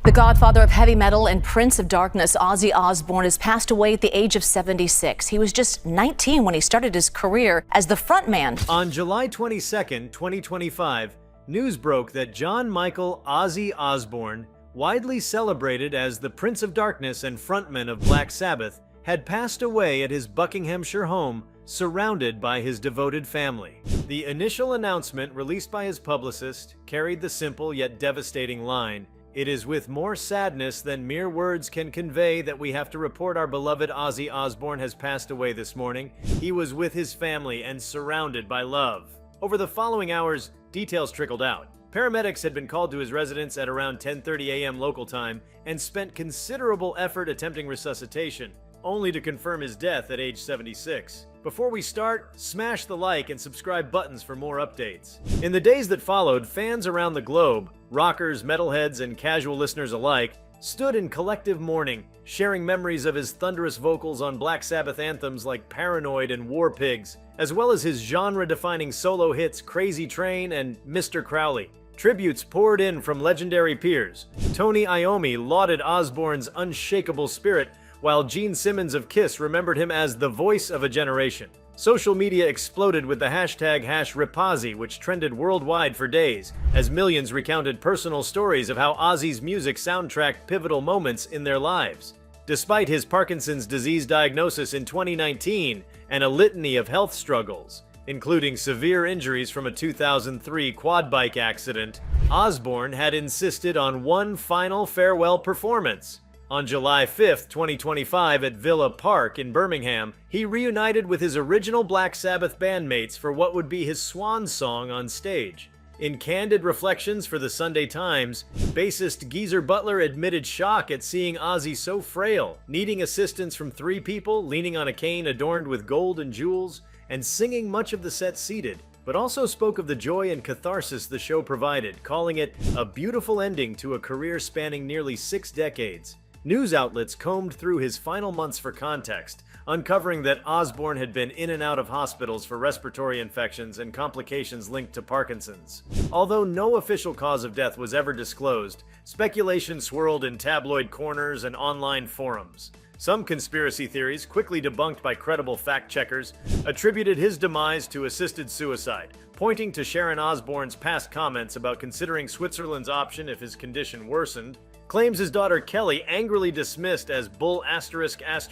The godfather of heavy metal and Prince of Darkness, Ozzy Osbourne, has passed away at the age of 76. He was just 19 when he started his career as the frontman. On July 22, 2025, news broke that John Michael Ozzy Osbourne, widely celebrated as the Prince of Darkness and frontman of Black Sabbath, had passed away at his Buckinghamshire home, surrounded by his devoted family. The initial announcement, released by his publicist, carried the simple yet devastating line, "It is with more sadness than mere words can convey that we have to report our beloved Ozzy Osbourne has passed away this morning. He was with his family and surrounded by love." Over the following hours, details trickled out. Paramedics had been called to his residence at around 10:30 a.m. local time and spent considerable effort attempting resuscitation, only to confirm his death at age 76. Before we start, smash the like and subscribe buttons for more updates. In the days that followed, fans around the globe, rockers, metalheads, and casual listeners alike, stood in collective mourning, sharing memories of his thunderous vocals on Black Sabbath anthems like Paranoid and War Pigs, as well as his genre-defining solo hits Crazy Train and Mr. Crowley. Tributes poured in from legendary peers. Tony Iommi lauded Osbourne's unshakable spirit, while Gene Simmons of Kiss remembered him as the voice of a generation. Social media exploded with the hashtag #Ripazi, which trended worldwide for days, as millions recounted personal stories of how Ozzy's music soundtracked pivotal moments in their lives. Despite his Parkinson's disease diagnosis in 2019 and a litany of health struggles, including severe injuries from a 2003 quad bike accident, Osbourne had insisted on one final farewell performance. On July 5, 2025, at Villa Park in Birmingham, he reunited with his original Black Sabbath bandmates for what would be his swan song on stage. In candid reflections for the Sunday Times, bassist Geezer Butler admitted shock at seeing Ozzy so frail, needing assistance from three people, leaning on a cane adorned with gold and jewels, and singing much of the set seated, but also spoke of the joy and catharsis the show provided, calling it a beautiful ending to a career spanning nearly 6 decades. News outlets combed through his final months for context, uncovering that Osbourne had been in and out of hospitals for respiratory infections and complications linked to Parkinson's. Although no official cause of death was ever disclosed, speculation swirled in tabloid corners and online forums. Some conspiracy theories, quickly debunked by credible fact-checkers, attributed his demise to assisted suicide, pointing to Sharon Osbourne's past comments about considering Switzerland's option if his condition worsened. Claims his daughter Kelly angrily dismissed as bull *****T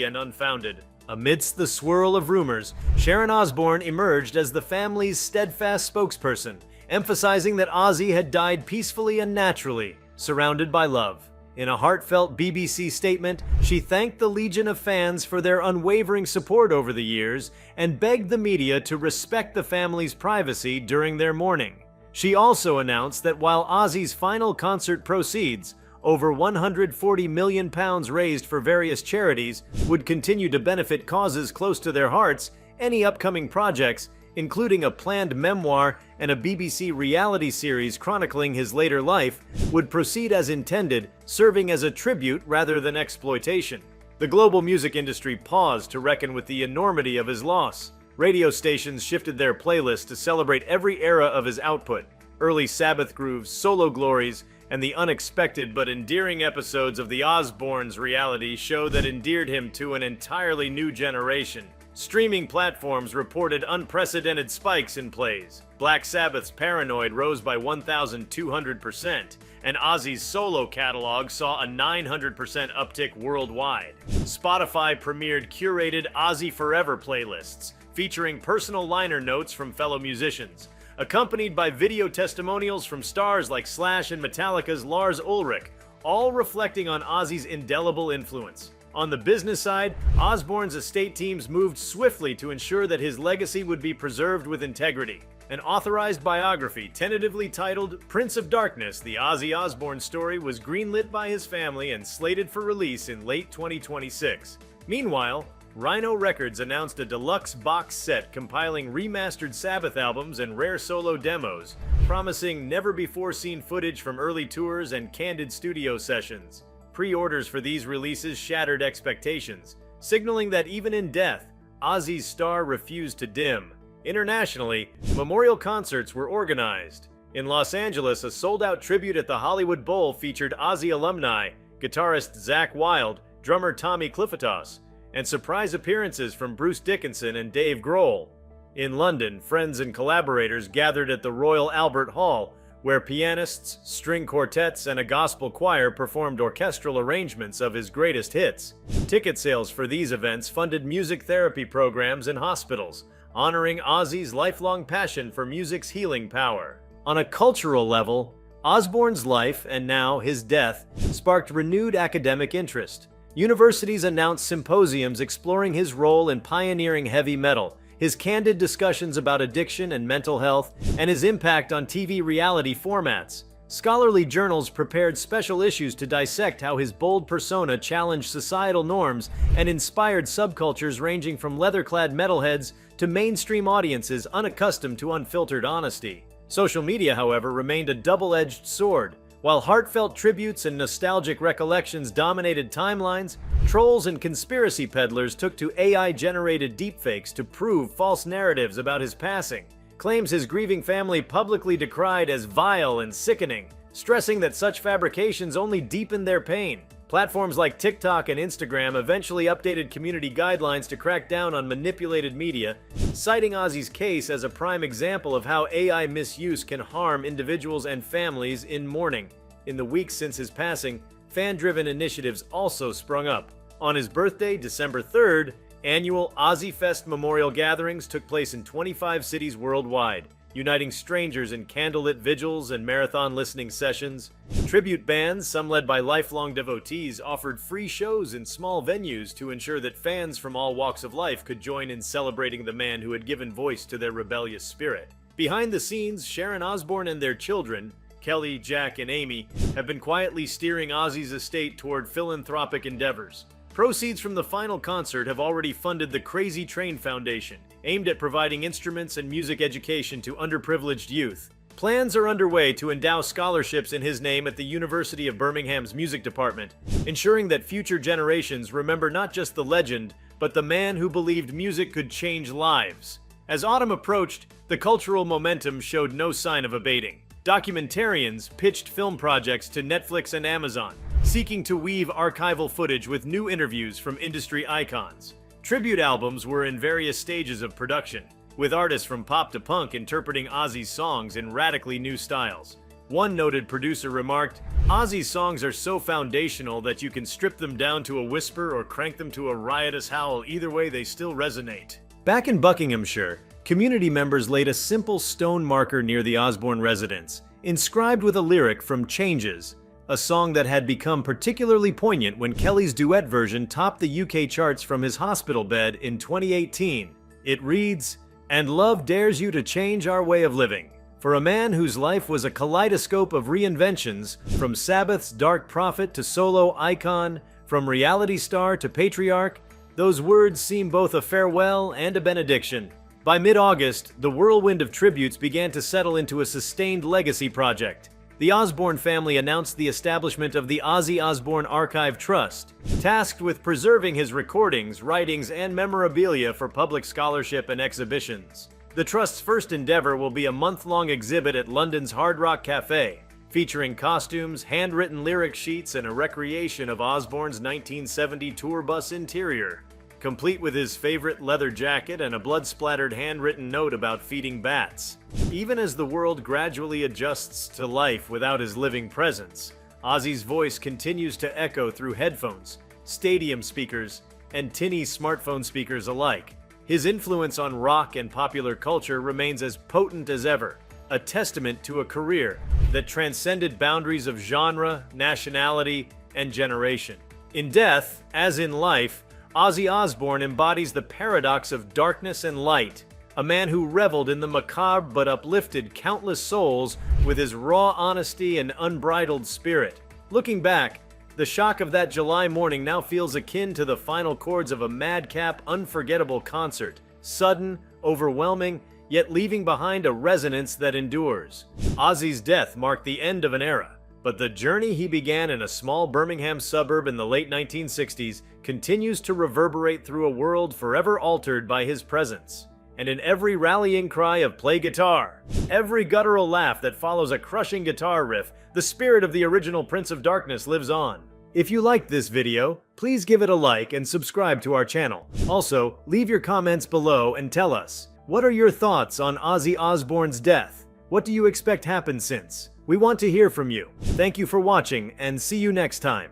and unfounded. Amidst the swirl of rumors, Sharon Osbourne emerged as the family's steadfast spokesperson, emphasizing that Ozzy had died peacefully and naturally, surrounded by love. In a heartfelt BBC statement, she thanked the legion of fans for their unwavering support over the years and begged the media to respect the family's privacy during their mourning. She also announced that while Ozzy's final concert proceeds, over £140 million raised for various charities, would continue to benefit causes close to their hearts, any upcoming projects, including a planned memoir and a BBC reality series chronicling his later life, would proceed as intended, serving as a tribute rather than exploitation. The global music industry paused to reckon with the enormity of his loss. Radio stations shifted their playlists to celebrate every era of his output, early Sabbath grooves, solo glories, and the unexpected but endearing episodes of the Osbournes reality show that endeared him to an entirely new generation. Streaming platforms reported unprecedented spikes in plays. Black Sabbath's Paranoid rose by 1,200%, and Ozzy's solo catalog saw a 900% uptick worldwide. Spotify premiered curated Ozzy Forever playlists, featuring personal liner notes from fellow musicians, accompanied by video testimonials from stars like Slash and Metallica's Lars Ulrich, all reflecting on Ozzy's indelible influence. On the business side, Osbourne's estate teams moved swiftly to ensure that his legacy would be preserved with integrity. An authorized biography tentatively titled Prince of Darkness, the Ozzy Osbourne story, was greenlit by his family and slated for release in late 2026. Meanwhile, Rhino Records announced a deluxe box set compiling remastered Sabbath albums and rare solo demos, promising never-before-seen footage from early tours and candid studio sessions. Pre-orders for these releases shattered expectations, signaling that even in death, Ozzy's star refused to dim. Internationally, memorial concerts were organized. In Los Angeles, a sold-out tribute at the Hollywood Bowl featured Ozzy alumni, guitarist Zakk Wylde, drummer Tommy Cliffotos, and surprise appearances from Bruce Dickinson and Dave Grohl. In London, friends and collaborators gathered at the Royal Albert Hall, where pianists, string quartets, and a gospel choir performed orchestral arrangements of his greatest hits. Ticket sales for these events funded music therapy programs in hospitals, honoring Ozzy's lifelong passion for music's healing power. On a cultural level, Osbourne's life, and now his death, sparked renewed academic interest. Universities announced symposiums exploring his role in pioneering heavy metal, his candid discussions about addiction and mental health, and his impact on TV reality formats. Scholarly journals prepared special issues to dissect how his bold persona challenged societal norms and inspired subcultures ranging from leather-clad metalheads to mainstream audiences unaccustomed to unfiltered honesty. Social media, however, remained a double-edged sword. While heartfelt tributes and nostalgic recollections dominated timelines, trolls and conspiracy peddlers took to AI-generated deepfakes to prove false narratives about his passing, claims his grieving family publicly decried as vile and sickening, stressing that such fabrications only deepened their pain. Platforms like TikTok and Instagram eventually updated community guidelines to crack down on manipulated media, citing Ozzy's case as a prime example of how AI misuse can harm individuals and families in mourning. In the weeks since his passing, fan-driven initiatives also sprung up. On his birthday, December 3rd, annual Ozzy Fest memorial gatherings took place in 25 cities worldwide, uniting strangers in candlelit vigils and marathon listening sessions. Tribute bands, some led by lifelong devotees, offered free shows in small venues to ensure that fans from all walks of life could join in celebrating the man who had given voice to their rebellious spirit. Behind the scenes, Sharon Osbourne and their children, Kelly, Jack, and Amy, have been quietly steering Ozzy's estate toward philanthropic endeavors. Proceeds from the final concert have already funded the Crazy Train Foundation, aimed at providing instruments and music education to underprivileged youth. Plans are underway to endow scholarships in his name at the University of Birmingham's music department, ensuring that future generations remember not just the legend, but the man who believed music could change lives. As autumn approached, the cultural momentum showed no sign of abating. Documentarians pitched film projects to Netflix and Amazon, seeking to weave archival footage with new interviews from industry icons. Tribute albums were in various stages of production, with artists from pop to punk interpreting Ozzy's songs in radically new styles. One noted producer remarked, "Ozzy's songs are so foundational that you can strip them down to a whisper or crank them to a riotous howl. Either way, they still resonate." Back in Buckinghamshire, community members laid a simple stone marker near the Osbourne residence, inscribed with a lyric from Changes, a song that had become particularly poignant when Kelly's duet version topped the UK charts from his hospital bed in 2018. It reads, "And love dares you to change our way of living." For a man whose life was a kaleidoscope of reinventions, from Sabbath's dark prophet to solo icon, from reality star to patriarch, those words seem both a farewell and a benediction. By mid-August, the whirlwind of tributes began to settle into a sustained legacy project. The Osbourne family announced the establishment of the Ozzy Osbourne Archive Trust, tasked with preserving his recordings, writings, and memorabilia for public scholarship and exhibitions. The Trust's first endeavor will be a month-long exhibit at London's Hard Rock Cafe, featuring costumes, handwritten lyric sheets, and a recreation of Osbourne's 1970 tour bus interior, complete with his favorite leather jacket and a blood-splattered handwritten note about feeding bats. Even as the world gradually adjusts to life without his living presence, Ozzy's voice continues to echo through headphones, stadium speakers, and tinny smartphone speakers alike. His influence on rock and popular culture remains as potent as ever, a testament to a career that transcended boundaries of genre, nationality, and generation. In death, as in life, Ozzy Osbourne embodies the paradox of darkness and light, a man who reveled in the macabre but uplifted countless souls with his raw honesty and unbridled spirit. Looking back, the shock of that July morning now feels akin to the final chords of a madcap, unforgettable concert, sudden, overwhelming, yet leaving behind a resonance that endures. Ozzy's death marked the end of an era, but the journey he began in a small Birmingham suburb in the late 1960s continues to reverberate through a world forever altered by his presence. and in every rallying cry of "play guitar." Every guttural laugh that follows a crushing guitar riff, the spirit of the original Prince of Darkness lives on. If you liked this video, please give it a like and subscribe to our channel. Also, leave your comments below and tell us, what are your thoughts on Ozzy Osbourne's death? What do you expect happened since? We want to hear from you. Thank you for watching, and see you next time.